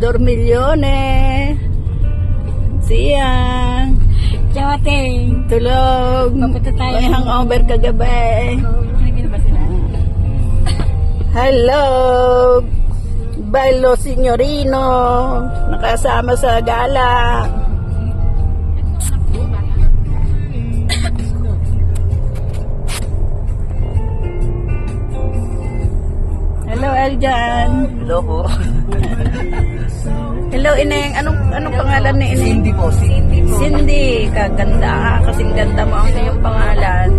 Dormilyone. Siyang. Chawating. Tulog. Papunta tayo. May hangover kagabi. Nagin ba sila? Hello. Bello Signorino. Nakasama sa gala. Hello, Eljan. Hello po. Hello, Ineng. Anong pangalan ni Ineng? Cindy po, Cindy. Cindy. Kaganda. Kasing ganda mo ang iyong pangalan.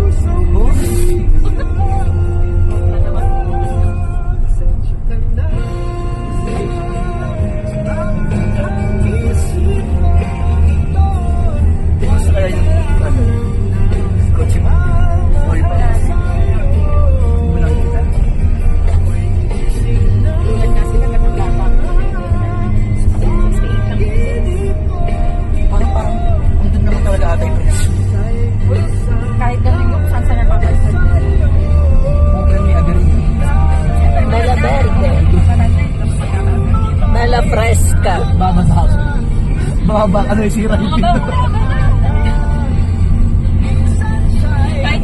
Kahit gano'n yung saan saan napapansin. Bella Verde. Bella Fresca. Baba ka na yung sira yung pinto.